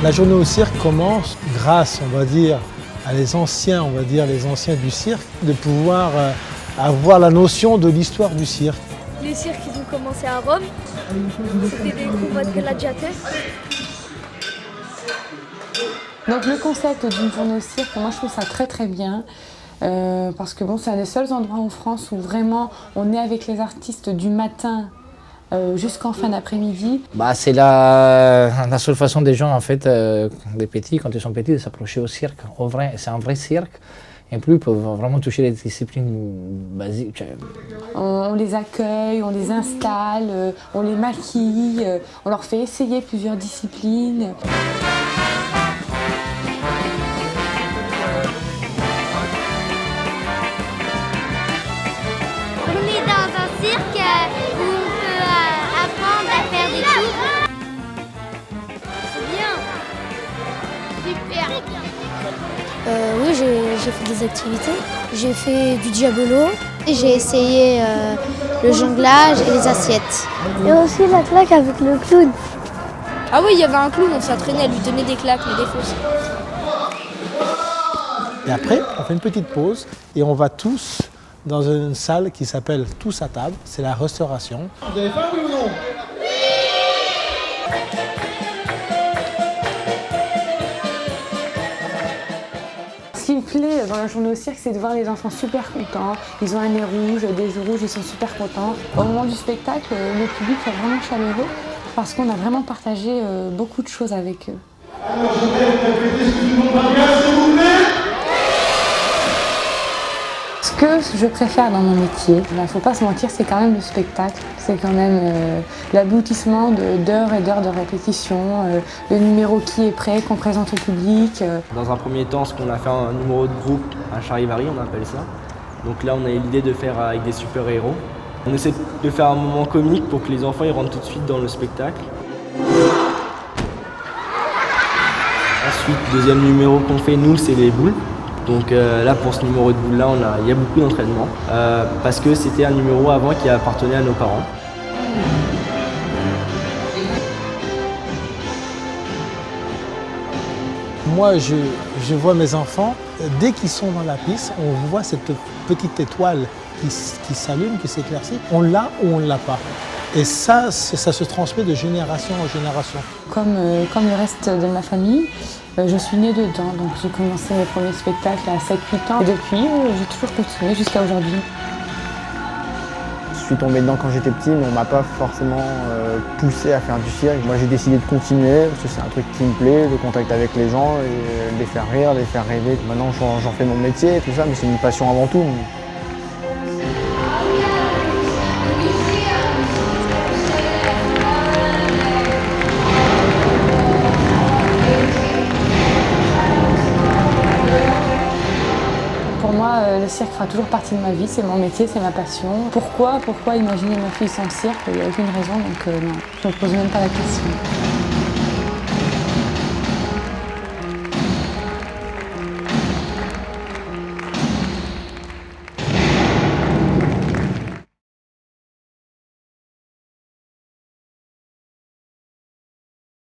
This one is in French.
La journée au cirque commence grâce, on va dire, à les anciens du cirque, de pouvoir avoir la notion de l'histoire du cirque. Les cirques, ils ont commencé à Rome. C'était des combats de gladiateurs. Donc le concept d'une journée au cirque, moi je trouve ça très très bien. Parce que bon, c'est un des seuls endroits en France où vraiment on est avec les artistes du matin jusqu'en fin d'après-midi. C'est la seule façon des gens, en fait, des petits, quand ils sont petits, de s'approcher au cirque. C'est un vrai cirque. Et plus, ils peuvent vraiment toucher les disciplines basiques. On les accueille, on les installe, on les maquille, on leur fait essayer plusieurs disciplines. On est dans un cirque où on peut apprendre à faire des tours. C'est bien. Super. Oui, j'ai fait des activités. J'ai fait du diabolo. J'ai essayé le jonglage et les assiettes. Et aussi la claque avec le clown. Ah oui, il y avait un clown, on s'entraînait à lui donner des claques, mais des fausses. Et après, on fait une petite pause et on va tous dans une salle qui s'appelle Tous à table. C'est la restauration. Vous avez faim, oui ou non? Ce qui me plaît dans la journée au cirque, c'est de voir les enfants super contents. Ils ont un nez rouge, des yeux rouges, ils sont super contents. Au moment du spectacle, le public est vraiment chaleureux parce qu'on a vraiment partagé beaucoup de choses avec eux. Ce que je préfère dans mon métier, il ne faut pas se mentir, c'est quand même le spectacle. C'est quand même l'aboutissement d'heures et d'heures de répétition, le numéro qui est prêt, qu'on présente au public. Dans un premier temps, ce qu'on a fait un numéro de groupe, un charivari on appelle ça. Donc là, on a eu l'idée de faire avec des super-héros. On essaie de faire un moment comique pour que les enfants ils rentrent tout de suite dans le spectacle. Ensuite, deuxième numéro qu'on fait, nous, c'est les boules. Donc là, pour ce numéro de boule-là, il y a beaucoup d'entraînement parce que c'était un numéro avant qui appartenait à nos parents. Moi, je vois mes enfants, dès qu'ils sont dans la piste, on voit cette petite étoile qui s'allume, qui s'éclaircit. On l'a ou on ne l'a pas. Et ça se transmet de génération en génération. Comme le reste de ma famille, je suis née dedans, donc j'ai commencé mes premiers spectacles à 7-8 ans. Et depuis, j'ai toujours continué jusqu'à aujourd'hui. Je suis tombé dedans quand j'étais petit, mais on m'a pas forcément poussé à faire du cirque. Moi j'ai décidé de continuer, parce que c'est un truc qui me plaît, le contact avec les gens, et les faire rire, les faire rêver. Maintenant j'en fais mon métier et tout ça, mais c'est une passion avant tout. Pour moi, le cirque fera toujours partie de ma vie, c'est mon métier, c'est ma passion. Pourquoi imaginer ma fille sans cirque? Il n'y a aucune raison, donc non, je ne me pose même pas la question.